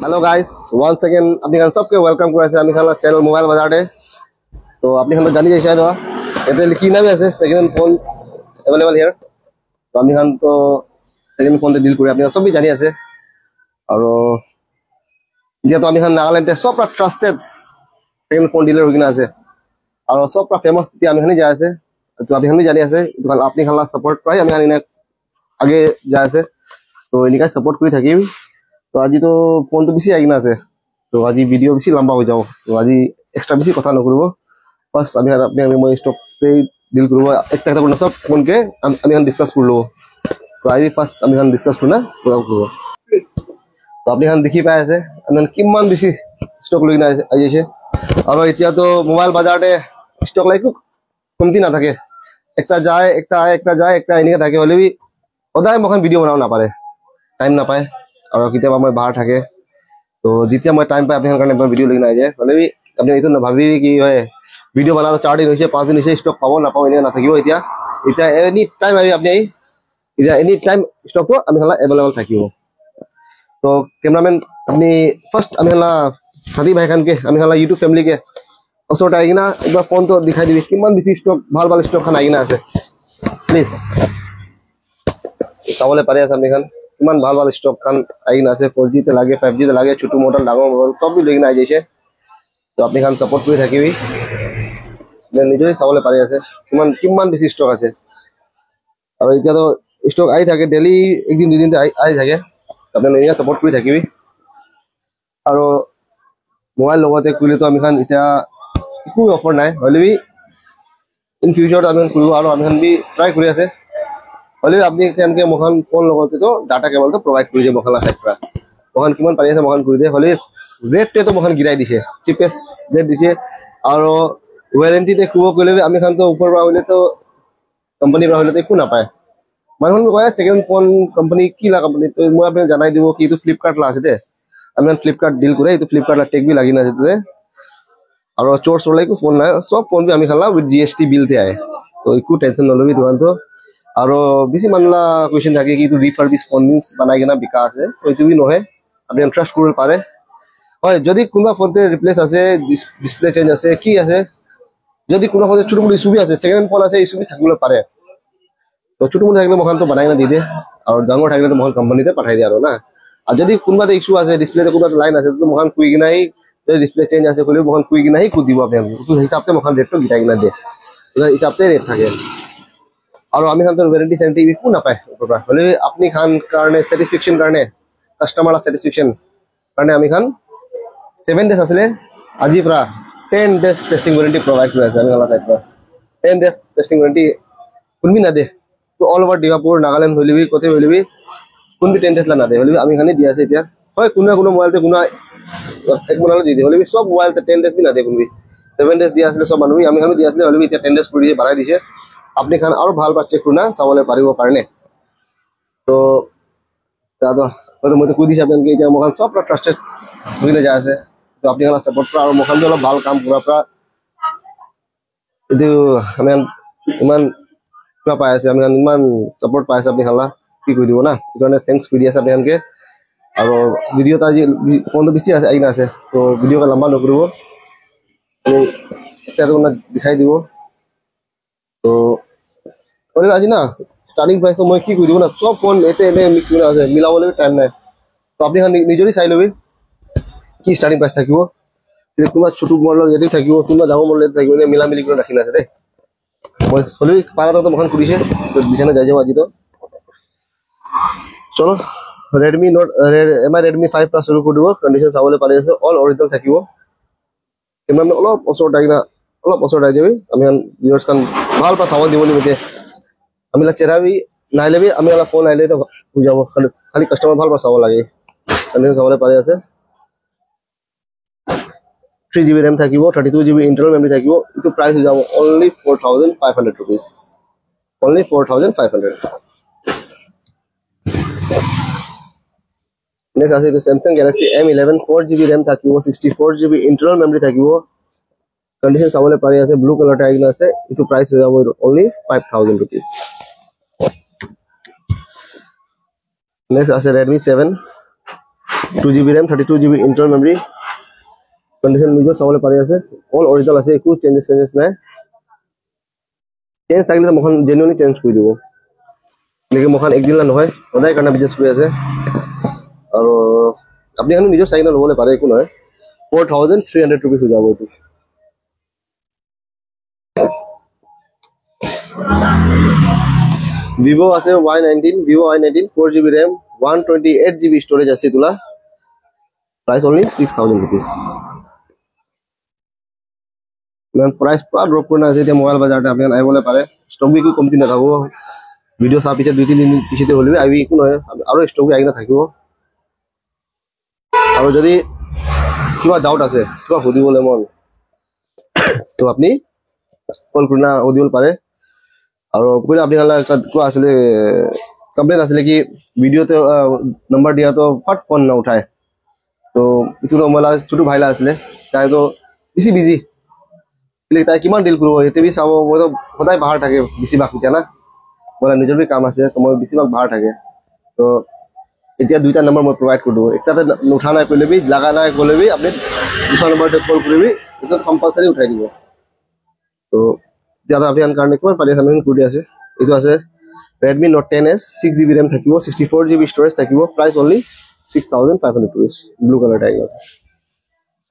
Hello guys once again আপনি খান सबके welcome कराइছে আমি খালা চ্যানেল মোবাইল বাজারে তো আপনি খান জানি যাইছে না এতে কি নামে আছে second hand phones available here তো আমি খান তো সেকেন্ড ফোন ডিল করি আপনি সবই জানি আছে আর যেহেতু আমি খান নাগাল্যান্ডে সবটা ট্রাস্টেড সেকেন্ড ফোন ডিলার হইনা আছে আর সবটা ফেমাস তি আমি খানি যায় আছে তো আপনি খান জানি আছে তো আপনি খালা সাপোর্ট পাই আমি খানি আগে যায় আছে তো এনিকা সাপোর্ট করে থাকি तो आज तो फोन तो बेसि आइना আছে तो आज वीडियो बेसि लंबा हो जाओ तो आज एक्स्ट्रा बेसि কথা নকরব বাস আমি আর আপনি আমি স্টক তে ডিল করব একটা একটা করে সব ফোন কে আমি এখন ডিসকাস করব তো আই ফার্স্ট আমি এখন ডিসকাস করব না কথা করব তো আপনি এখন দেখি পাই আছে আমি কিমান বেসি স্টক লই না আইছে আর এতিয়া তো মোবাইল বাজারে স্টক লাইক কমতি না থাকে একটা যায় একটা আয় একটা যায় একটা এনিকে থাকে হলে বি ওদাই মখন ভিডিও বানাও না পারে টাইম না পায় और किताबा मैं बाहर থাকে तो जितिया मैं टाइम पे आपन करने वीडियो लेना आए মানে আপনি এইটো না ভাবি কি হয় ভিডিও বানাতে 4 দিন হইছে 5 দিন হইছে স্টক পাবো না পাবো এনে না থাকিব এতিয়া এতিয়া এনি টাইম আপনি এতিয়া এনি টাইম স্টক তো আমি হলা अवेलेबल থাকিব তো ক্যামেরাম্যান আপনি ফার্স্ট আমি হলা সাদি ভাই খান কে আমি হলা ইউটিউব ফ্যামিলি কে ওসরটা আইনা একবার ফোন তো দেখাই দিবি কিমান বেশি স্টক ভাল ভাল স্টক খান আইনা আছে প্লিজ চাবলে পারে আছে আপনি খান কিমান ভাল ভাল স্টক খান আইনা আছে 4G তে লাগে 5G তে লাগে ছোট মডেল ডাঙৰ মডেল সব লইনা আইছে তো আপনি খান সাপোর্ট কৰি থাকিবি মানে নিজেই চাবলে পারে আছে কিমান বেশি স্টক আছে আর এটা তো স্টক আই থাকে ডেইলি একদিন দুই দিন আই থাকে আপনি নিজে সাপোর্ট কৰি থাকিবি আর মোবাইল লগতে কইলে তো আমি খান এটা একো অফার নাই হলিবি ইন ফিউচার আমি করব আর আমি খান বি ট্রাই কৰি আছে হলে আপনি কেনকে মহান ফোন লগতে তো ডাটা কেবল তো প্রোভাইড কৰি যে মহালা সাইটরা মহান কিমান পাৰি আছে মহান কৰি দে হলে রেটতে তো মহান গিৰাই দিছে চিপেস্ট রেট দিছে আর ওয়ারেন্টি তে খুব কইলে আমি খান তো উপর পৰা হলে তো কোম্পানি পৰা হলে তো একো না পায় মানুহ কয় সেকেন্ড ফোন কোম্পানি কি লা কোম্পানি তো মই আপনি জানাই দিব কি তো ফ্লিপকার্ট লা আছে দে আমি ফ্লিপকার্ট ডিল করে তো ফ্লিপকার্ট লা টেক বি লাগি না আছে আর চোর চলাই কো ফোন না সব ফোন বি আমি খালা উইথ জিএসটি বিল তে আয় তো একো টেনশন নলবি তুমান তো আর বেশি মানলা কোয়েশ্চন থাকে কি তো রিফারবিশ ফোন মিন্স বানাই কেনা বিকা আছে তো এটো বি নহয় আপনি ট্রাস্ট করতে পারে হয় যদি কোনবা ফোনতে রিপ্লেস আছে ডিসপ্লে চেঞ্জ আছে কি আছে যদি কোনবা ফোনতে ছোট মোটো ইস্যু বি আছে সেকেন্ড ফোন আছে ইস্যু বি থাকিব পারে তো ছোট মোটো থাকলে মখান তো বানাই না দি দে আর ডাঙৰ থাকলে তো মখান কোম্পানিতে পাঠাই দিয়া আর না আর যদি কোনবাতে ইস্যু আছে ডিসপ্লেতে কোনবাতে লাইন আছে তো মখান কুই গিনাই যদি ডিসপ্লে চেঞ্জ আছে কইলে মখান কুই গিনাই কো দিব আপনি তো হিসাবতে মখান রেটটো গিটাই গিনা দে তো হিসাবতে রেট থাকে और আমি খান তো ওয়ারেন্টি গ্যারান্টি একো না পায় উপরা হলে আপনি খান কারণে স্যাটিসফ্যাকশন কারণে কাস্টমার স্যাটিসফ্যাকশন কারণে আমি খান 7 ডেজ আসলে আজি প্রা 10 ডেজ টেস্টিং ওয়ারেন্টি প্রোভাইড করে আছে আমি গলা টাইপ 10 ডেজ টেস্টিং ওয়ারেন্টি কোনবি না দে তো অল ওভার ডিমাপুর নাগাল্যান্ড হলিবি কোতে হলিবি কোনবি 10 ডেজ লা না দে হলিবি আমি খানি দি আছে এতিয়া হয় কোন মোবাইলতে কোন এক মনালে দি দে হলিবি সব মোবাইলতে 10 ডেজ বি না দে কোনবি 7 ডেজ দি আসলে সব মানুহ আমি খানি দি আসলে হলিবি এতিয়া 10 ডেজ কৰি বাঢ়াই দিছে আপনি খান আর ভাল পাচ্ছে খুনা চাবলে পারিব কারণে তো দাদা তো মই তো কই দিছি আপনাকে এটা মখান সব ট্রাস্টেড হইলে যায় আছে তো আপনি খান সাপোর্ট আর মখান হলো ভাল কাম পুরা পুরা এটো আমি ইমান পুরা পাই আছে আমি ইমান সাপোর্ট পাই আছে আপনি খালা কি কই দিব না এখানে থ্যাঙ্কস কই দি আছে আপনি খানকে আর ভিডিওটা যে ফোন তো বেশি আছে আইনা আছে তো ভিডিও কা লম্বা নকরিব আমি এটা তো না দেখাই দিব তো বলে আজি না স্টার্টিং প্রাইস তো মই কি কই দিব না সব ফোন এতে মিক্স করে আছে মিলাবলে টাইম নাই তো আপনি নিজেই চাই লবি কি স্টার্টিং প্রাইস থাকিব কোনবা ছোট মডেল যদি থাকিব কোনবা ডাঙৰ মডেল থাকিব মিলা মিলি করে রাখিনা আছে দে মই চলি পারাটা তো মখান কৰিছে তো বিছানা যাই যাও আজি তো চলো Redmi Note Redmi 5 Plus শুরু কৰি দিব কন্ডিশন চাবলে পাৰি আছে অল অৰিজিনাল থাকিব কিমান অলপ অসৰ দাই যাবি আমি ভিউয়ার্স খান ভাল পা চাব দিব নিমতে আমি লা চেহারা নাইলে বি আমি লা ফোন আইলে তো বুঝাবো খালি কাস্টমার ভাল পা চাব লাগে কন্ডিশন চাবলে পাৰি আছে 3GB RAM থাকিব 32GB ইন্টারনাল মেমরি থাকিব ইটো প্রাইস হৈ যাব only 4500 rupees only 4500 নেক্সট আছে Samsung Galaxy M11 4GB RAM থাকিব 64GB ইন্টারনাল মেমরি থাকিব কন্ডিশন চাবলে পাৰি আছে ব্লু কালার টাইগ আছে ইটো প্রাইস হৈ যাব only 5000 rupees নেক্সট আছে Redmi 7 2GB RAM 32GB internal memory condition video চাবলৈ পাৰি আছে all original আছে একো চেঞ্জেছ নাই চেঞ্জ থাকিলে মখন জেনুইনলি চেঞ্জ কৰি দিব লেকিন মখন একদিন নহয় সদায় কাৰণে বিজনেছ কৰি আছে আৰু আপনি এখন নিজৰ চাইনা ল'বলৈ পাৰে একো নহয় 4300 rupees হৈ যাব এইটো Vivo আছে Y19 Vivo Y19 4GB RAM 128GB storage আছে তোলা price only 6000 rupees man price pa drop korna ase এতিয়া মোবাইল বাজারতে আপনি আইবলে পারে স্টক বি কো কমতি না থাকো ভিডিও সা পিছে 2-3 দিন পিছতে হলিবি আইবি একো নহয় আৰু স্টক বি আইনা থাকিব আৰু যদি কিবা ডাউট আছে কিবা সুধিবলে মন তো আপনি কল করনা সুধিবল পারে আৰু কইলে আপনি হালা কো আসলে কমপ্লেন আসলে কি ভিডিওতে নাম্বার দিয়া তো ফট ফোন না উঠায় তো ইটো মোবাইল ছোট ভাইলা আসলে তাই তো বিজি তাই কিমান ডিল কৰিব এতে বি চাব মই তো সদায় বাহিৰ থাকে বেছিভাগ এতিয়া না মই নিজৰ বি কাম আছে তো মই বেছিভাগ বাহিৰ থাকে তো এতিয়া দুইটা নম্বৰ মই প্ৰভাইড কৰি দিও একটাতে উঠা নাই কৰিলে বি লাগা নাই কৰিলে বি আপুনি দুটা নম্বৰতে কল কৰিবি এটা কম্পালসৰি উঠাই দিব তো ज्यादा अभियान कारण किमान পাৰি আছে আমি কৰি আছে এইটো আছে Redmi Note 10s 6GB RAM থাকিব 64GB storage থাকিব price only 6500 rupees blue color tag আছে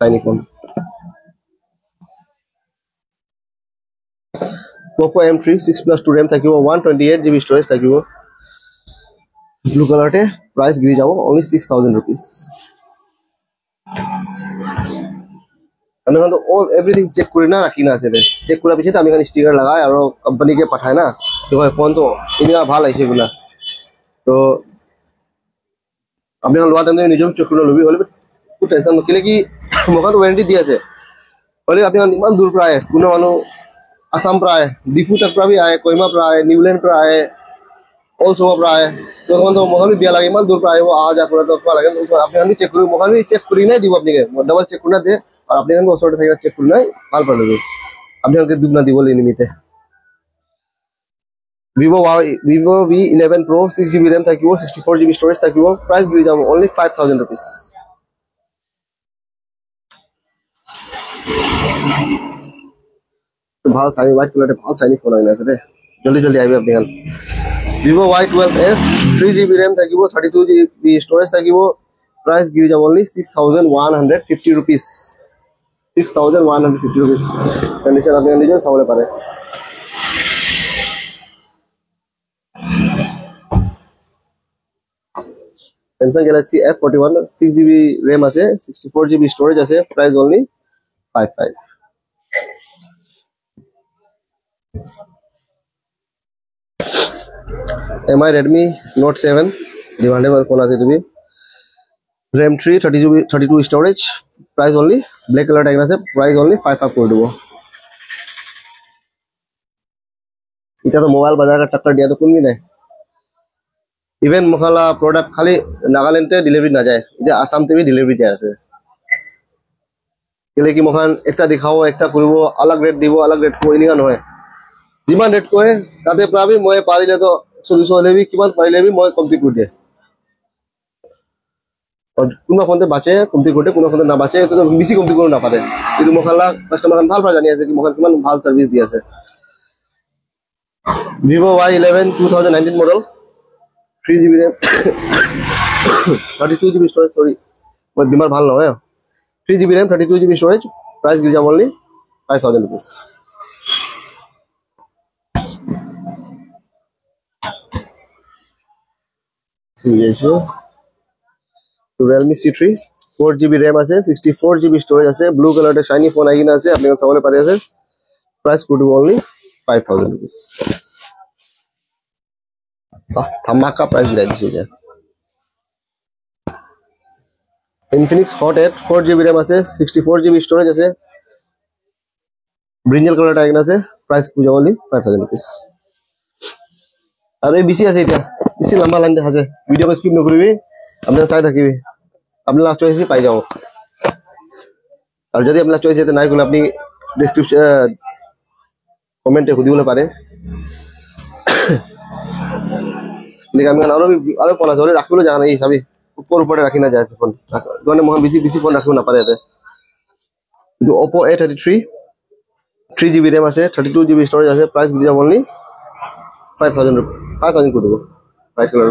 tiny phone Poco M3 6+2 RAM থাকিব 128GB storage থাকিব blue color te price গিৰি যাব only 6000 rupees আমি তো all everything check করি না রাখি না আছে রে চেক করার পিছে আমি এখানে স্টিকার লাগাই আর কোম্পানি কে পাঠায় না তো হয় ফোন তো ইনিয়া ভাল আইছে গুলা তো আপনি লোৱা টাইমে নিজম চেক কৰি লবি হলে কো টেনশন নকলে কি মখন ওয়ারেন্টি দি আছে হলে আপনি ইমান দূৰ প্ৰায় কোনো মানুহ আসাম প্ৰায় ডিফু তক প্ৰাবি আয় কইমা প্ৰায় নিউল্যান্ড প্ৰায় অলসো প্ৰায় তো মখন বিয়া লাগে ইমান দূৰ প্ৰায় আ যা করে তো লাগে আপনি চেক কৰি মখন চেক কৰি নাই দিব আপনি ডাবল চেক কৰি না দে और अपने को सॉर्ट फाइगर चेक करना है हाल पर लगे अपने के दुगना दिवल limit Vivo V11 Pro 6GB RAM থাকিব 64GB storage থাকিব price গিৰি যাব only 5000 rupees তো ভাল চাই white color ভাল চাইনি ফোন আইনা আছে রে জলদি আইবে আপনি গান Vivo Y12s 3GB RAM থাকিব 32GB storage থাকিব price গিৰি যাব only 6150 rupees 6150 rupees condition আপনি নিজে চাবলে পারে Samsung Galaxy F41 6GB RAM আছে 64GB storage আছে price only 55 MI Redmi Note 7 demandable phone আছে তুমি RAM 3 32 storage price only black color tag আছে price only 55 করে দেব এটা তো মোবাইল বাজারে টক্কর দিয়া তো কোনবি নাই ইভেন মখালা প্রোডাক্ট খালি নাগাল্যান্ডে ডেলিভারি না যায় এটা আসাম তে ডেলিভারি যায় আছে কেলে কি মখান একটা দেখাও একটা করব আলাদা রেট দিব আলাদা রেট কইনিয়া নহয় যিমান রেট কয় তাতে প্রাবি মই পারিলে তো 200 হলেবি কিমান পারিলে বি মই কমপ্লিট কৰি দিয়ে কোনো ফোনতে বাঁচে কমতি করতে কোনো ফোনতে না বাঁচে তো বেশি কমতি করে না পারে কিন্তু মখালা কাস্টমার ভাল ভাল জানি আছে কি মখান কিমান ভাল সার্ভিস দি আছে Vivo Y11 2019 model 3GB RAM 32GB storage sorry মই বিমার ভাল নহয় 3GB RAM 32GB storage price গিৰি যাব only 5000 rupees ঠিক আছে Realme C3 4GB RAM আছে 64GB storage আছে blue color তে shiny phone আইনা আছে আপনি চাবলে পারে আছে price could be only 5000 rupees ধামাকা price দিলাই দিছে যে Infinix Hot 8 4GB RAM আছে 64GB storage আছে brinjal color আইনা আছে price could be only 5000 rupees আর এই বেশি আছে এটা বেশি লম্বা লাইন দেখা যায় ভিডিও স্কিপ নকৰিবি আপনারা চাই থাকিবি আপনারা চয়েস পাই যাও আর যদি আপনারা চয়েস এতে নাই করলে আপনি ডেসক্রিপশন কমেন্টে খুদিবলে পারে লেকিন আমি আরো পলা ধরে রাখবলে জানা নাই হিসাবে ऊपर राखी ना जाए फोन तो मैं बेसि फोन रखिब नापारे ये Oppo A33 3GB RAM আছে 32GB storage আছে price giri যাব only 5000 5000 করে দেব white color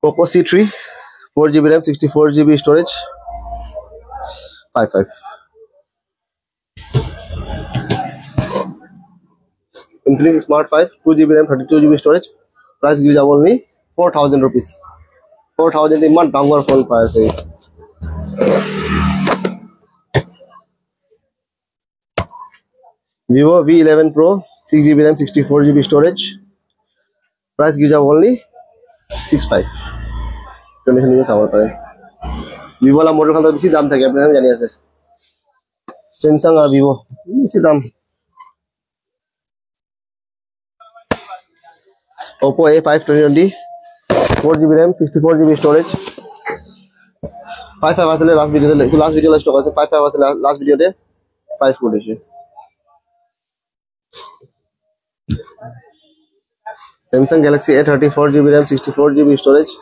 Oppo C3 4GB RAM 64GB storage 55 Infinix Smart 5 2GB RAM 32GB storage price giri যাব only 4000 rupees 4000 ইমান ডাঙৰ ফোন পাই আছে Vivo V11 Pro 6GB RAM 64GB storage price giri যাব only 65 condition নিয়ে খাবার পারে Vivo la model খান বেশি দাম থাকে আপনি জানি আছে Samsung আর Vivo বেশি দাম Oppo A5 2020 4GB RAM 64GB storage 55 আসলে লাস্ট ভিডিওতে তো লাস্ট ভিডিও স্টক আছে 55 আসলে লাস্ট ভিডিওতে 5 করেছে Samsung Galaxy A30 4GB RAM 64GB storage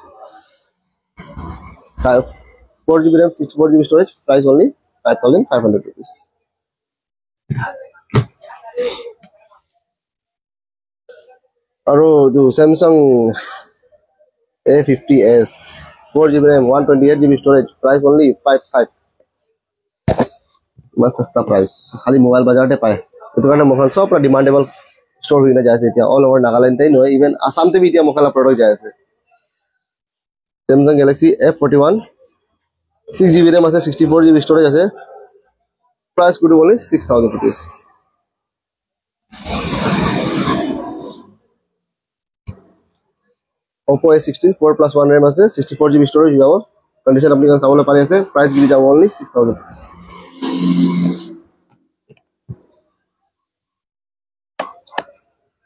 4GB RAM 64GB storage price only 5500 rupees Aro do Samsung A50s 4GB RAM 128GB storage price only 55 মান সস্তা price খালি মোবাইল বাজারতে পায় এটো কারণে মোবাইল সব ডিমান্ডেবল স্টোর হইনা যায় আছে এতিয়া অল ওভার নাগাল্যান্ড তাই নয় ইভেন আসামতে বি এতিয়া মোবাইল প্রোডাক্ট যায় আছে Samsung Galaxy F41 6GB RAM আছে 64GB storage আছে প্রাইস কোড বলে 6000 rupees Oppo A16 4+1 RAM আছে 64GB storage যাব কন্ডিশন আপনি কাছে চাবলে পারি আছে প্রাইস গিরি যাব only 6000 rupees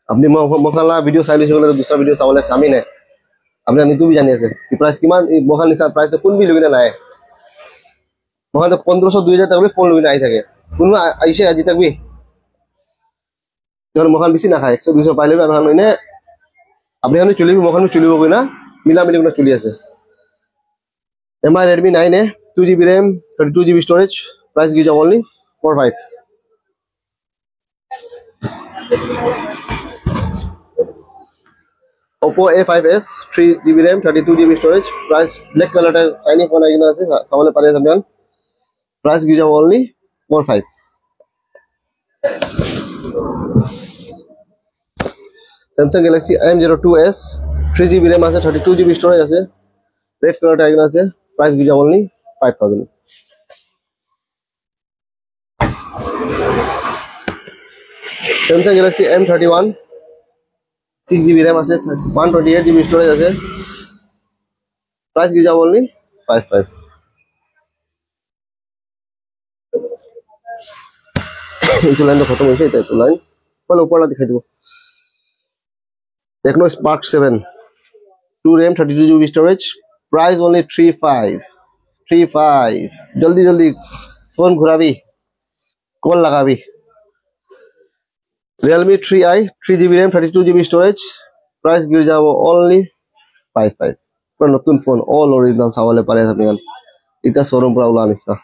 আপনি মোবাইল ভিডিও চাই লৈছে গলে দুসরা ভিডিও চাবলে কামি নাই আপনি নিতু বি জানি আছে কি প্রাইস কিমান এই মোবাইল নিতা প্রাইস কোন বি লগিনা নাই মোবাইল 1500 2000 টাকা ফোন লগিনা আই থাকে কোন আইছে আজি তাকবি তোর মোবাইল বেশি না খায় 100 200 পাইলে আমি হইনে আপনি হানি চলিবি মোবাইল চলিব কই না মিলা মিলি গুলো চলি আছে MI Redmi 9A 2GB RAM 32GB storage price giri যাব only 45 Oppo A5s 3GB RAM 32GB storage price black color ta shiny phone aigina ase samole pare samyan price giri যাব only 45 Samsung Galaxy M02s 3GB RAM আছে 32GB storage আছে red color ta aigina ase price giri যাব only 5000 Samsung Galaxy M31 6GB RAM আছে 128GB storage আছে price giri যাব only 55 এই line তো খতম হইছে এটা তো লাইন বলে উপরটা দেখাই দেব Tecno Spark 7 2 RAM 32GB storage price only 35 जल्दी जल्दी फोन घुराबी कॉल लगाबी Realme 3i 3GB RAM 32GB storage price गिर जाबो only 55 पर नतुन फोन all original चावले पारे আপনি এটা শোরুম পৰা উলা নিস্তা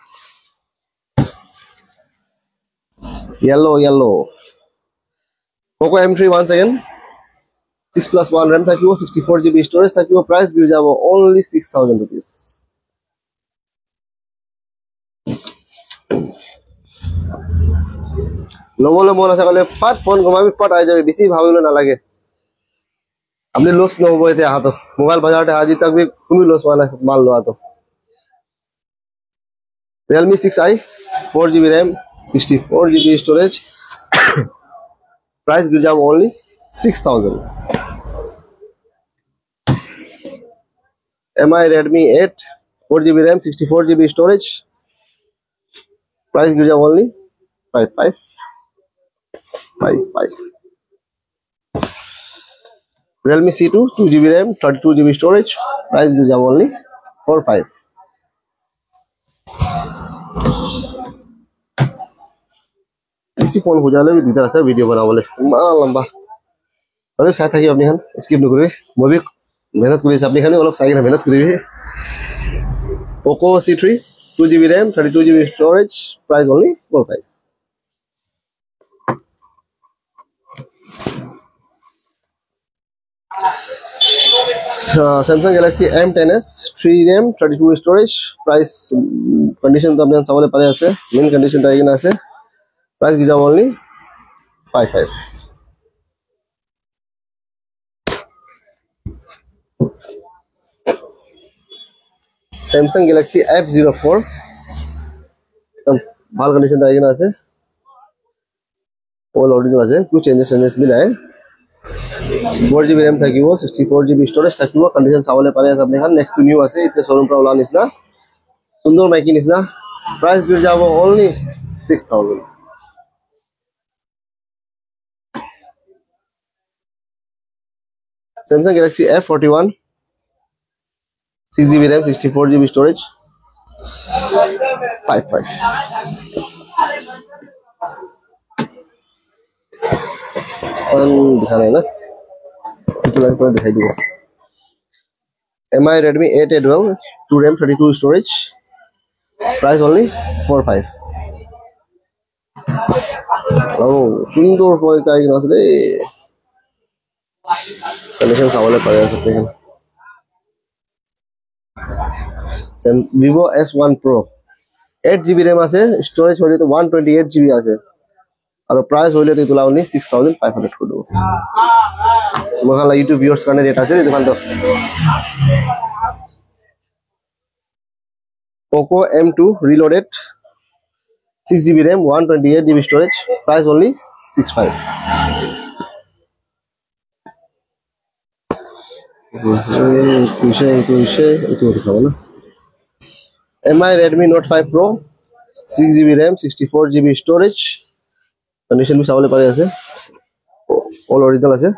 yellow Poco M3 once again 6+1 RAM থাকিব 64GB storage থাকিব price गिर जाबो only 6000 rupees লবলে মন আছে কলে ফাট ফোন ঘুমাবি ফাট আই যাবে বেশি ভাবিলে না লাগে আপনি লস ন হবো এতে হাত মোবাইল বাজারতে আজি তক भी তুমি লস वाला मान लो तो Realme 6i 4GB RAM 64GB storage price गिर जाओ only 6000 MI Redmi 8 4GB RAM 64GB storage price गिर जाओ only 55 Realme C2 2GB RAM 32GB storage price गिर जाओ only 45 इसी फोन हो जाले भी दीदा अच्छा वीडियो बनावले लंबा অলপ চাই থাকিব আপুনি খান স্কিপ নকৰিবি মই বি মেহনত কৰি আছোঁ আপুনি খানে অলপ চাই কিনে মেহনত কৰিবি Poco C3 2GB RAM 32GB storage price only 45 Samsung Galaxy M10s 3 RAM 32 storage price condition to apni sabole pare ase main condition ta egina ase price gija only 55 Samsung Galaxy F04 ভাল condition ta egina ase all original ase kuch changes bhi nahi 4GB RAM থাকিব 64GB storage থাকিব condition sabole pare ase apni khan next to new ase ite showroom pra ola nisna sundor maiki nisna price bir jabo only 6000 Samsung Galaxy F41 6GB RAM 64GB storage 55 on दिखा रहे हैं ना तो दिखाई दूंगा MI Redmi 8A12 2 RAM 32 storage price only 45 oh সুন্দর phone তাই না আসলে condition sabole pare ase apni Vivo S1 Pro 8GB RAM আছে storage হলে তো 128GB আছে আর প্রাইস হইলে তো তোলা only 6500 করে দেব মহালা ইউটিউব ভিউয়ার্স কারণে রেট আছে দোকান তো Poco M2 reloaded 6GB RAM 128GB storage price only 65 MI Redmi Note 5 Pro 6GB RAM 64GB storage condition bhi sabole pare ase all original ase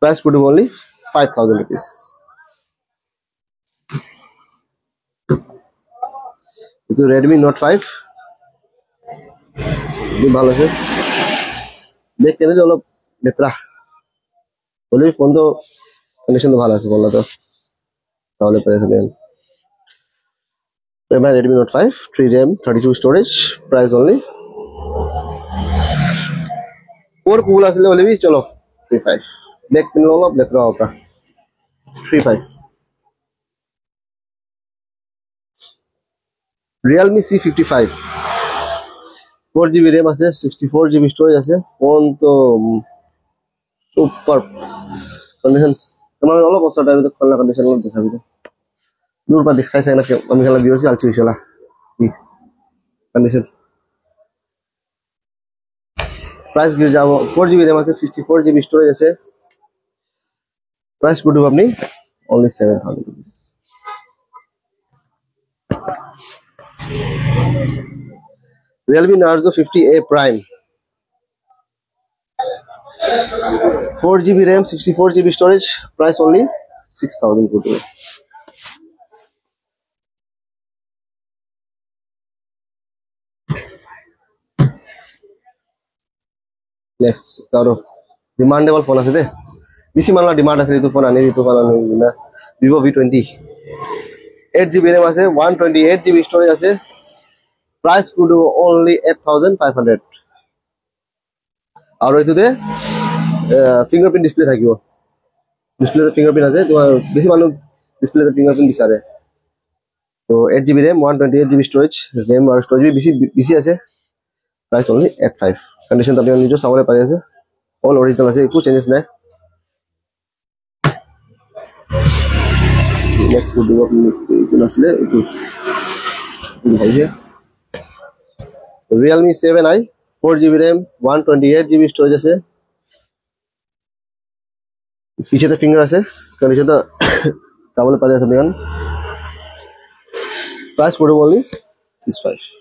price could be only 5000 rupees itu Redmi Note 5 bhi bhalo ase dekh kene jolo letra bole phone to condition to bhalo ase bolla to sabole pare ase MI Redmi Note 5 3 RAM 32 storage price only 4 cool asle bole bhi chalo 35 back pin lo letra hoga 35 Realme C55 4GB RAM আছে 64GB storage আছে phone তো super condition তোমার অলপ বছর টাইমে তো খোলা condition গুলো দেখাবি দূর পা দেখাই চাই না আমি খেলা বিরছি আলছি হইছলা কি কন্ডিশন প্রাইস গিয়ে যাব 4GB RAM আছে 64GB storage আছে প্রাইস কোড আপনি only 7000 rupees Realme Narzo 50A Prime 4GB RAM 64GB storage price only 6000 good next taro demandable phone ase de bisi manla demand ase tu phone ani tu phone ani na Vivo V20 8GB RAM ase 128GB storage ase price could only 8500 aru etu de fingerprint display thakibo display fingerprint ase tomar besi manu display fingerprint bisare to 8GB RAM 128GB storage RAM aru storage bisi ase price only 85 condition to apni nijo sabole pare ase all original ase eku changes nai next could do apni asle etu bhaiye Realme 7i 4GB RAM 128GB storage আছে পিছেতে finger আছে condition তো sabole pare ase apni price photo only 65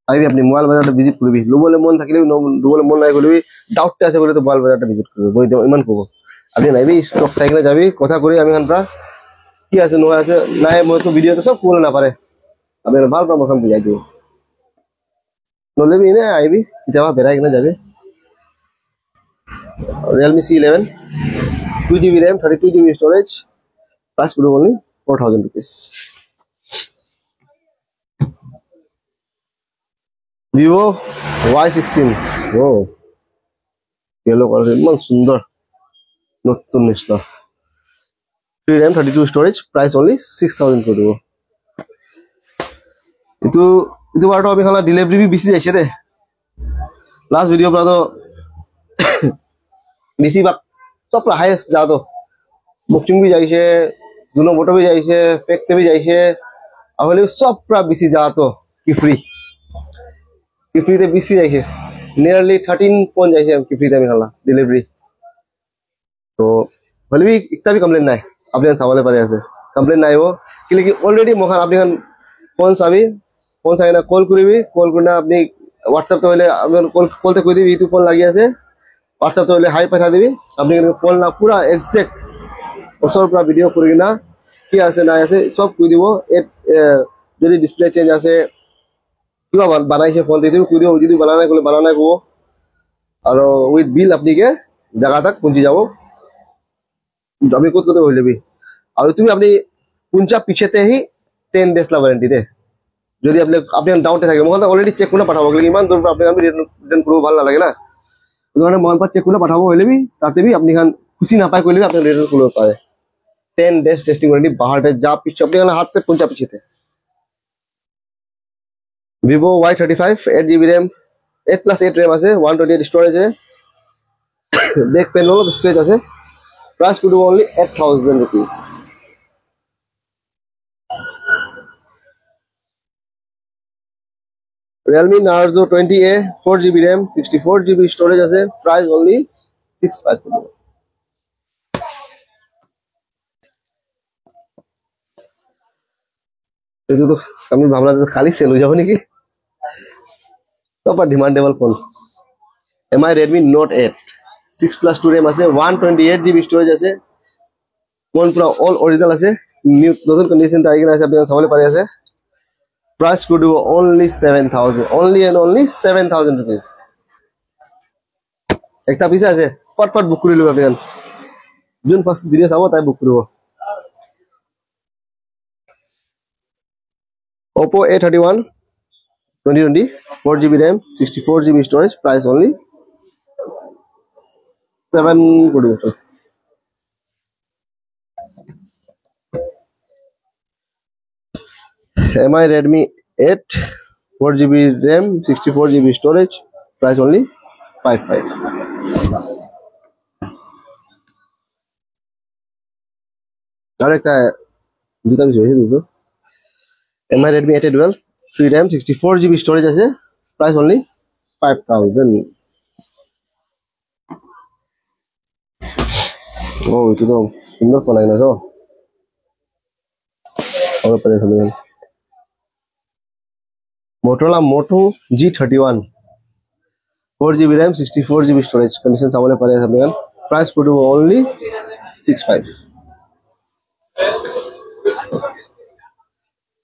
IB আপনি mobile বাজারটা visit করবি লবলে মন থাকিলে লবলে মন নাই করবি ডাউট আছে বলে তো মোবাইল বাজারটা ভিজিট করবি বই দাও ইমান কব আপনি নাইবি স্টক সাইকেলে যাবি কথা করি আমি খানটা কি আছে নো আছে নাই মই তো ভিডিওতে সব কোলে না পারে আপনি ভাল প্রমোশন বুঝাই দিও নলে বি না আইবি কিতাবা বেরাই কিনা যাবে Realme C11, 2 GB RAM, 32 GB storage. Price could be only 4,000 rupees. Vivo Y16. Oh, yellow color. Man, sundar. Notun nishna. 3 RAM, 32 storage. Price only 6,000 could go. Itu part of the delivery busy. Last video, brother. Busy bak. सब highest जादो booking भी जाइए जुनो मोटो भी जाइए फेकते भी जाइए अवेले सब पूरा बिसी जातो किफ्री ते बिसी जाइए नियरली 13 पॉइंट जाइए किफ्री ते मिला डिलीवरी तो भले भी इतना भी कंप्लेंट ना है अपने सामने पड़े ऐसे कंप्लेंट ना है वो कि लेकिन ऑलरेडी मोहन अपने फोन सावी ना कॉल करना अपनी व्हाट्सएप तो वाले कॉल ते कोई दी तू फोन लगी ऐसे व्हाट्सएप तो वाले हाई पठा देवी अपने फोन ना पूरा एग्जैक्ट ওচৰ পৰা ভিডিও কৰি না কি আছে না আছে সব কৈ দিব যদি ডিসপ্লে চেঞ্জ আছে কিবা বানাইছে ফোন দিও কৈ দিব যদি বানা নাই কব আৰু উইথ বিল আপনিকে জায়গা তক পৌঁছি যাব আমি কত হই লবি আৰু তুমি আপনি পুঞ্চা পিছেতে হি 10 ডেজ লা ওয়ারেন্টি দে যদি আপনি ডাউটে থাকে মই অলরেডি চেক করে পাঠাবো কিন্তু ইমান দূর আপনি আমি রিটার্ন করব ভাল না লাগে না ওখানে মন পা চেক করে পাঠাবো হইলেবি তাতে বি আপনি খান খুশি না পায় কইলেবি আপনি রিটার্ন করব পারে 10 days टेस्टिंग वारंटी बाहर थे जा पीछे अपने हाथ पे पुंचा पीछे थे Vivo Y35 8GB RAM 8+8 RAM আছে 128 स्टोरेज है बैक पैनल स्टोरेज আছে price could be only 8,000 rupees Realme Narzo 20A 4GB RAM 64GB storage আছে price only 6,500 itu tuh kami ভাবনা খালি সেল হয়ে যাব নাকি super demandable phone MI Redmi Note 8 6+2 RAM আছে 128GB storage আছে phone পুরা all original আছে নিউ নতুন কন্ডিশন তাই কিনা আছে আপনি সামনে পারে আছে price could be only 7,000 only and only 7,000 rupees একটা পিস আছে ফটফট বুক করে লব আপনি জুন ফার্স্ট ভিডিও চাবো তাই বুক করব Oppo A31 2020 4GB RAM 64GB storage price only 7 कोटी MI Redmi 8 4GB RAM 64GB storage price only 55 और एक দুটা বিষয় আছে দুটো MI Redmi 8 12 3 RAM 64GB storage আছে price only 5,000 ও itu তো সুন্দর ফোন আছে না और पड़े समय Motorola Moto G31 4GB RAM 64GB storage condition सामने पड़े समय price could be only 65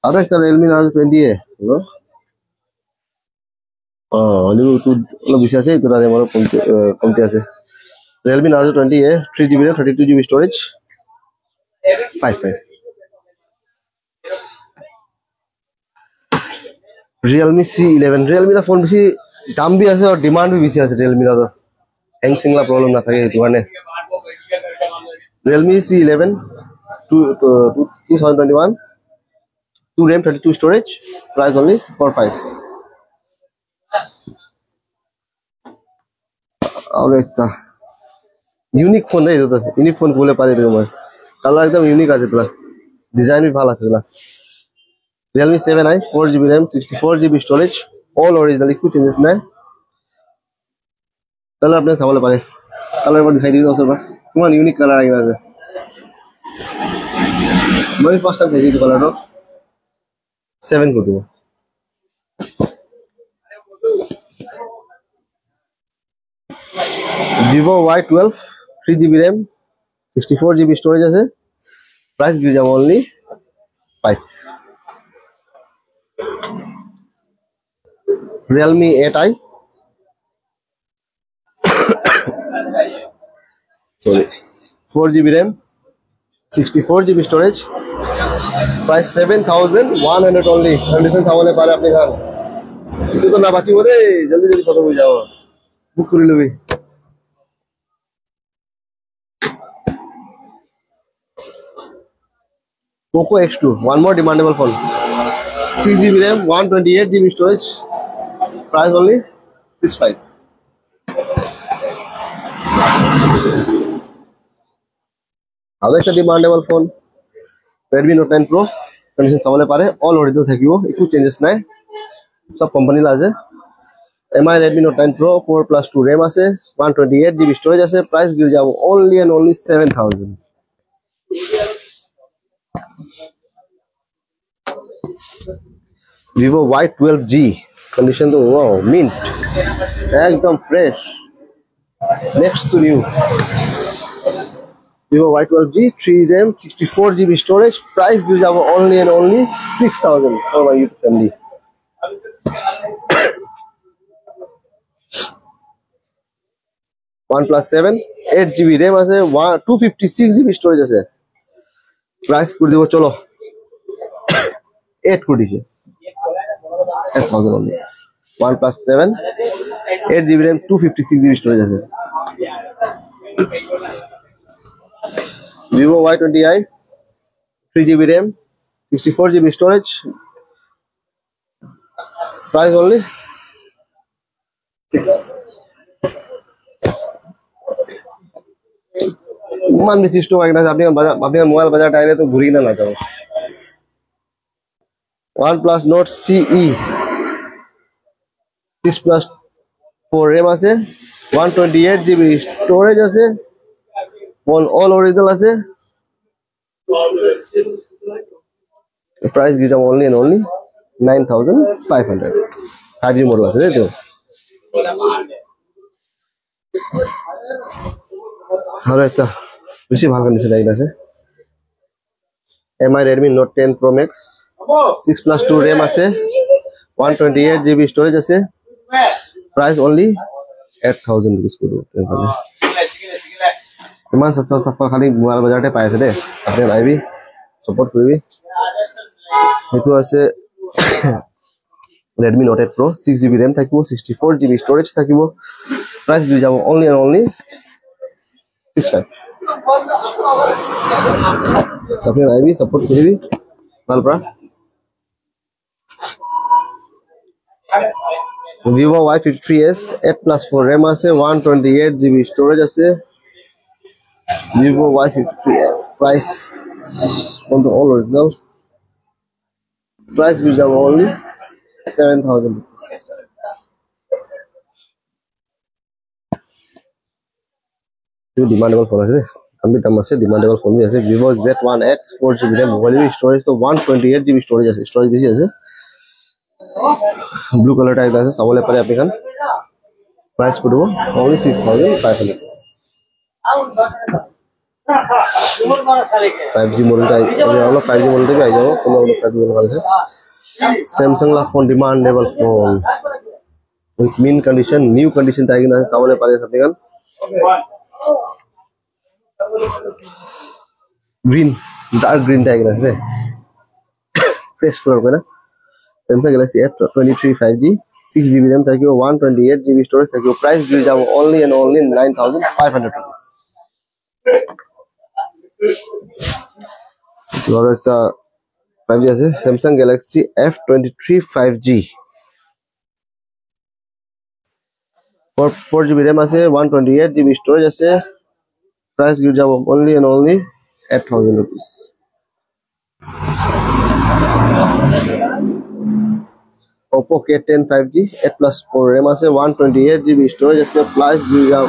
और एक Realme Narzo 20A হলিউ তো অলপ বেশি আছে এটা আমার কমতে আছে Realme Narzo 20A 3GB RAM 32GB storage 55 Realme C11 Realme का फोन बेसी दाम भी আছে और डिमांड भी बेसी আছে Realme का हैंग सिंगला प्रॉब्लम ना থাকে এটো মানে Realme C11 2021 2 RAM 32 storage price only 45 और একটা ইউনিক ফোন দেই তো ইউনিক ফোন বলে পারি রে মই কালার একদম ইউনিক আছে তোলা ডিজাইন भी ভালো আছে তোলা Realme 7i 4GB RAM 64GB storage all original कुछ चेंजेस নাই কালার আপনি চাবলে পারে কালার পর দেখাই দিই তো সরবা কোন ইউনিক কালার আইনা আছে মই ফার্স্ট টাইম দেখি কালারটো 7 করে দেব Vivo Y12 3GB RAM 64GB storage আছে প্রাইস গিয়ে যাব only 5 Realme 8i sorry 4GB RAM 64GB storage price 7100 only condition চাবলে পারে আপনি খান itu তো না বাঁচিব দে জলদি জলদি কত হয়ে যাও বুক করে lobby Poco X2 one more demandable phone 6GB RAM 128GB storage price only 65 আরো একটা demandable phone Redmi Note 9 Pro condition চাবলে পারে all original থাকিব একটু চেঞ্জেস নাই সব কোম্পানি আছে MI Redmi Note 9 Pro 4+2 RAM আছে 128GB storage আছে price গিয়ে যাব only and only 7000 Vivo Y12G condition to wow mint ekdom fresh next to new Vivo Y12G 3 RAM 64GB storage price giving you only and only 6000 for my YouTube family OnePlus 7 8GB RAM আছে 256GB storage আছে price করে দেব চলো 8 কোটি 8000 only OnePlus 7 8GB RAM 256GB storage আছে Vivo Y20i 3GB RAM 64GB storage price only 6 मान विशिष्ट वागना अपने mobile बाजार टाइले तो घुरी ना जाओ OnePlus Note CE 6+4 RAM আছে 128GB storage আছে all original আছে the price gives only and only 9500 5G model আছে তাই তো আর একটা বেশি ভালো কন্ডিশন আছে MI Redmi Note 10 Pro Max 6+2 RAM আছে 128GB storage আছে price only 8000 rupees করে ইমান সস্তা সস্তা খালি মোবাইল বাজারতে পাই আছে দে আপনি আইবি সাপোর্ট করবি এটো আছে Redmi Note 8 Pro 6GB RAM থাকিব 64GB storage থাকিব price দি যাব only and only 65 আপনি আইবি সাপোর্ট করবি ভালপ্রা Vivo Y53s 8+4 RAM আছে 128GB storage আছে Vivo Y53s price on the all original price is only 7000 rupees demandable phone আছে আমি দাম আছে demandable phone আছে Vivo Z1X 4GB RAM mobile storage তো 128GB storage আছে storage বেশি আছে blue color type আছে সামলে পারে আপনি খান price করব only 6500 5G model টাই আমরা 5G model থেকে আই যাব কোন 5G model আছে Samsung la phone demandable phone with mint condition new condition তাই কিনা সামলে পারে আপনি খান green dark green টাই কিনা আছে fresh color করে Samsung Galaxy F23 5G 6GB RAM থাকিব 128GB storage থাকিব price দিয়ে যাব only and only 9500 rupees और একটা 5G আছে Samsung Galaxy F23 5G 4GB RAM আছে 128GB storage আছে price give যাব only and only 8000 rupees Oppo K10 5G 8+4 RAM আছে 128GB storage আছে price give যাব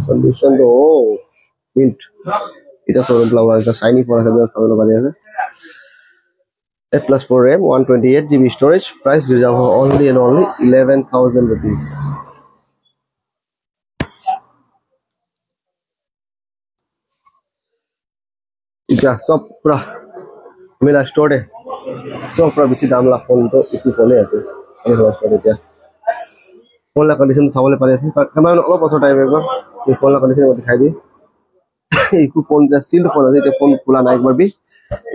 condition তো mint এটা শোরুম ফ্লাওয়ার এটা শাইনি ফোন আছে সবগুলো বাজে আছে 8+4 RAM 128GB storage price give যাব only and only 11000 rupees এটা সব পুরা মেলা স্টোরে সব পুরা বেশি দাম লা ফোন তো ইতি ফোনে আছে আমি হলো স্টোরে এটা ফোন লা কন্ডিশন সামলে পারে আছে ক্যামেরা অলপ বছর টাইম একবার এই ফোন লা কন্ডিশন মধ্যে দেখাই দিই একো ফোন যা সিল্ড ফোন আছে, ফোন খোলা নাই একবার বি,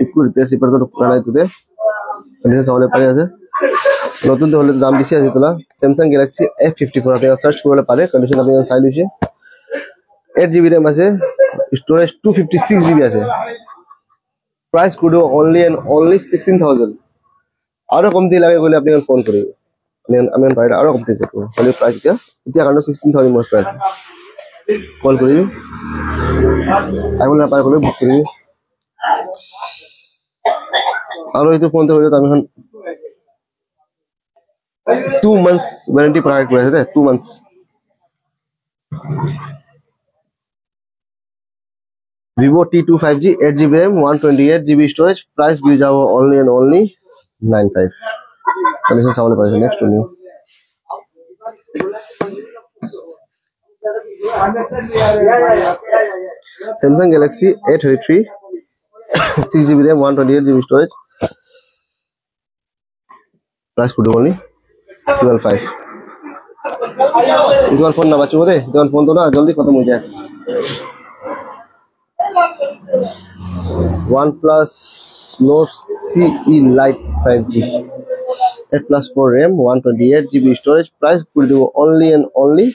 একো রিপেয়ার তো খোলা নাই তোতে, কন্ডিশন চাবলে পারে আছে। নতুন তো হলে দাম বেশি আছে তোলা। স্যামসাং গ্যালাক্সি F54 আপনি সার্চ করলে পারে, কন্ডিশন আপনি চাই লইছে। 8GB RAM আছে, স্টোরেজ 256GB আছে। Price could only and only 16000। আরো কমতি লাগে গলে আপনি ফোন করিব, আমি পারে আরো কমতি করব, খালি প্রাইস এতিয়া কারণে 16000 মোৰ প্রাইস। কল করিব, আইবল না পারে গলে বুক করিব। আর এই তো ফোন তো হইলো আমি এখন 2 months ওয়ারেন্টি প্রোভাইড করে আছে, 2 months। Vivo T2 5G 8GB RAM 128GB storage, price गिर जाओ only and only 95। कंडीशन चावल पास next new Samsung Galaxy A33 6GB RAM 128GB storage, price could only 12.5। इस बार फोन ना बच्चों दे, इस बार फोन तो ना जल्दी खत्म हो जाए। OnePlus Nord CE Lite 5G 8+4 RAM 128GB storage, price could do only and only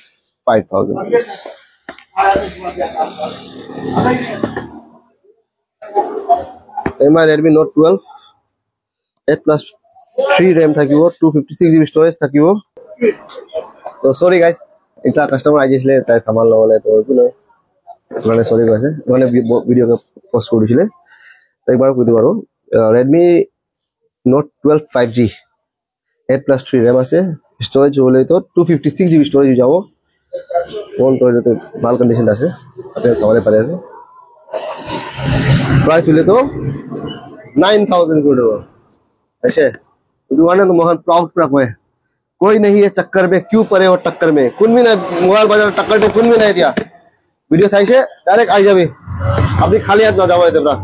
5000 rupees। MI Redmi Note 12 8+3 RAM থাকিব, 256GB storage থাকিব। তো সরি গাইস, এটা কাস্টমার আইছিলে তাই সামান লবলে তো একো নাই, মানে সরি গাইছে, মানে ভিডিও পোস্ট কৰিছিলে একবাৰ কৈ দিও আৰু। Redmi Note 12 5G 8+3 RAM আছে, স্টোরেজ হলে তো 256GB স্টোরেজ যাব। ফোন তো এটা ভাল কন্ডিশন আছে, আপনি চাবলে পারে আছে। प्राइस मिले तो 9000 को दो ऐसे दुकान तो मोहन प्राउड पर कोई कोई नहीं है चक्कर में, क्यों पड़े हो टक्कर में, कुन भी नहीं मोबाइल बाजार टक्कर में कुन भी नहीं दिया। वीडियो চাই से डायरेक्ट आई যাবে, আপনি খালি হাত না যাও এতটা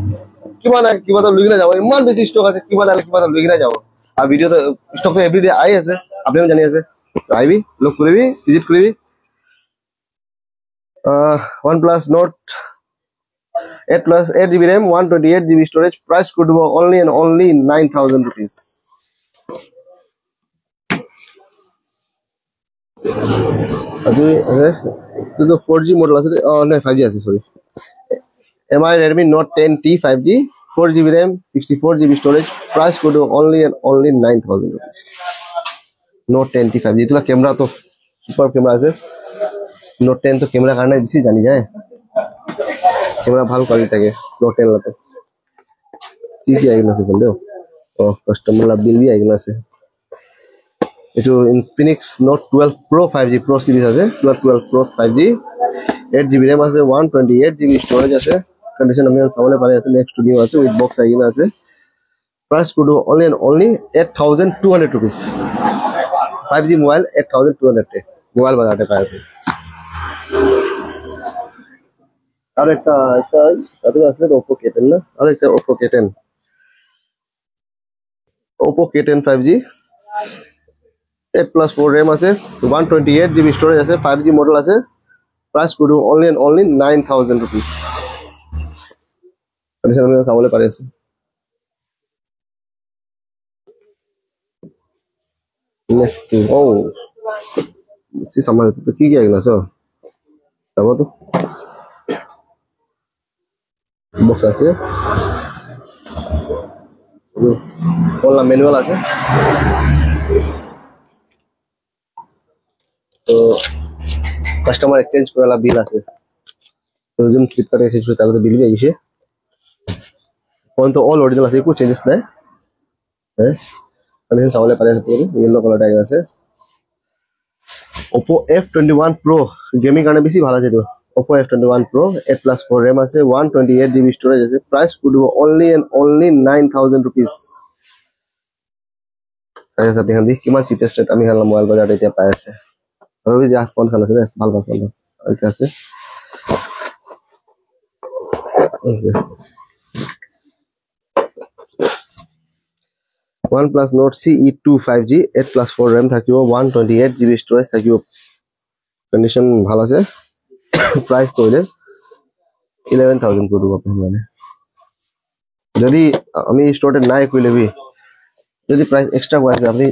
কিবা তো লুই না যাও, ইমান বেশি স্টক আছে, কিবা তো লুই না যাও। আর ভিডিও তো স্টক তো এভরিডে আই আছে, আপনিও জানি আছে, আইবি লুক করবি, ভিজিট করবি। OnePlus Note 8+8GB RAM 128GB storage, price could be only and only 9000 rupees। तो 4G मॉडल আছে, नहीं 5G আছে sorry. MI Redmi Note 10T 5G 4GB RAM 64GB storage, price could be only and only 9000 rupees। Note 10T 5G तो camera तो super camera আছে। Note 10 तो camera करना बेसी जानी जाए, कैमरा ভাল কোয়ালিটি থাকে Note 10 লাতে। কি আইগনা আছে বলদেও, ও কাস্টমার লা বিল বি আইগনা আছে। এটো Infinix Note 12 Pro 5G Pro series আছে, 12 Pro 5G 8GB RAM আছে, 128GB storage আছে। কন্ডিশন আমি সামনে পারে আছে, নেক্সট নিউ আছে উইথ বক্স আইগনা আছে। Price could only and only 8200 rupees। 5G mobile 8200 তে মোবাইল বাজারে পায় আছে। আর একটা সাথে আছে Oppo K10 না, আর একটা Oppo K10 5G 8+4 RAM আছে, 128GB storage আছে, 5G মডেল আছে। Price could only and only 9000 rupees। Condition আমি সামনে পারে আছে। নেক্সট ও সি সামনে তো কি আইগনা সো তারপর তো বক্স আছে, ফোন লা ম্যানুয়াল আছে। তো কাস্টমার এক্সচেঞ্জ করালা বিল আছে, তো যেমন ফ্লিপকার্টে এক্সচেঞ্জ করে তাহলে বিল বি আইছে। ফোন তো অল অরিজিনাল আছে, কোনো চেঞ্জেস নাই। হ্যাঁ কন্ডিশন চাবলে পারে আছে, পুরো ইয়েলো কালার টাইপ আছে। Oppo F21 Pro গেমিং কারণে বেশি ভালো আছে। তো Oppo F21 Pro 8+4 RAM আছে, 128GB storage আছে। Price could only and only 9000 rupees। আচ্ছা আপনি হান্দি কিমান চিপেস্ট রেট আমি হালা মোবাইল বাজারে এতিয়া পাই আছে। আৰু যে ফোন খান আছে ভাল ভাল ফোন এটা আছে। OnePlus Note CE2 5G 8+4 RAM থাকিব, 128GB storage থাকিব। কন্ডিশন ভাল আছে। প্রাইস তো হইলে 11,000 কৰি দিব আপুনি মানে যদি আমি ষ্টৰতে নাই কৰিলে বি যদি প্ৰাইস এক্সট্ৰা কোৱা আছে আপুনি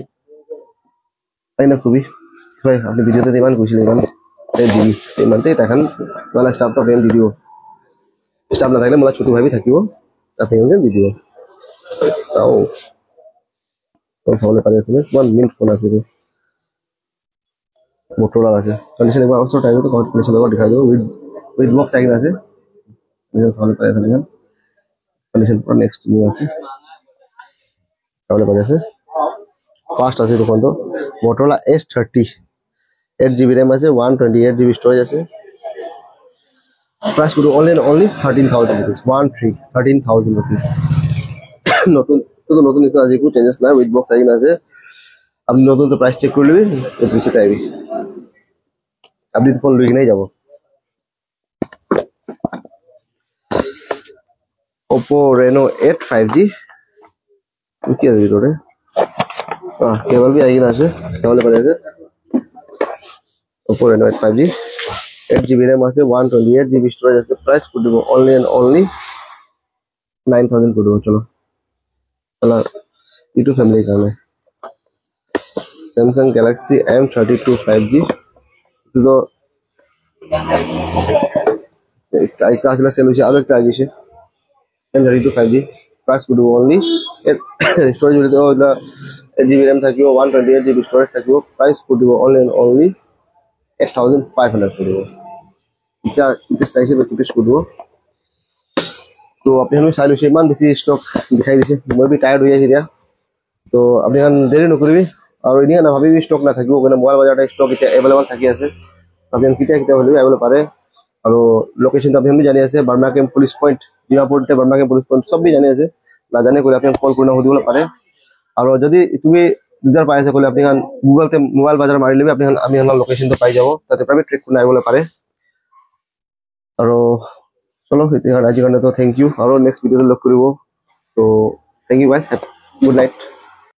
আইনা খুবই হয় আপনি ভিডিওতে ইমান কৈছিলে ইমান দিবি ইমানতে তাখান মানে স্টাফ তো দি দিব স্টাফ না থাকলে মোলা ছোট ভাবি থাকিব আপনি ওকে দি দিব তাও ফোন চাবলে পাৰি আছে কিমান মিনিট ফোন আছে মোটরোলা আছে কন্ডিশন একবার অবশ্য টাইমে তো কন্ডিশন একবার দেখা যাবে উইথ বক্স আইন আছে নিজে চাবলে পারি আছে কন্ডিশন পর নেক্সট নিউ আছে চাবলে পারি আছে ফাস্ট আছে দেখুন তো মোটরোলা S30 8GB RAM আছে 128GB স্টোরেজ আছে প্রাইস গুলো only 13,000 rupees 13,000 rupees নতুন তো নতুন কিছু আছে কোনো চেঞ্জেস না উইথ বক্স আইন আছে আপনি নতুন তো প্রাইস চেক করে নেবেন তো পিছে আইবি আপনি তো ফোন লই নাই যাব Oppo Reno 8 5G কি আছে ভিতরে কেবল भी আইন আছে তাহলে পারে আছে Oppo Reno 8 5G 8GB RAM আছে 128GB স্টোরেজ আছে প্রাইস করে দিব only 9,000 করে দিব চলো তাহলে ইটু ফ্যামিলি কারণে Samsung Galaxy M32 5G তো এই কাজলা সেল হইছে আর একটা আইছে M32 5G প্রাইস করে দিব only স্টোরেজ হইলে তো 8GB RAM থাকিব 128GB স্টোরেজ থাকিব প্রাইস করে দিব only 8,500 করে দিব এটা টিপিস চাইছে তো টিপিস করে দিব তো আপনি আমি চাই লৈছে ইমান বেছি স্টক দেখাই দিছে মই বি টায়ার্ড হই আছে দিয়া তো আপনি এখন দেরি নকৰিবি আৰু এনে না ভাবিবি স্টক না থাকিব মানে মোবাইল বাজারটা স্টক এটা अवेलेबल থাকি আছে আপনি কিটা হলে अवेलेबल পারে আৰু লোকেশন আপনি আমি জানি আছে বার্মা ক্যাম্প পুলিশ পয়েন্ট দিনাপুরতে বার্মা ক্যাম্প পুলিশ পয়েন্ট সব भी জানি আছে না জানে কইলে আপনি কল কৰি সুধিব পারে আৰু যদি তুমি দিদার পাই আছে কইলে আপনি গুগলতে মোবাইল বাজার মারি লবি আপনি আমি হল লোকেশন তো পাই যাব তাতে প্রাইভেট ট্রেক কৰি আইবলে পারে আৰু চলো এতিয়া আজি কাৰণে তো থ্যাংক ইউ আৰু নেক্সট ভিডিওতে লগ কৰিব তো thank you guys good night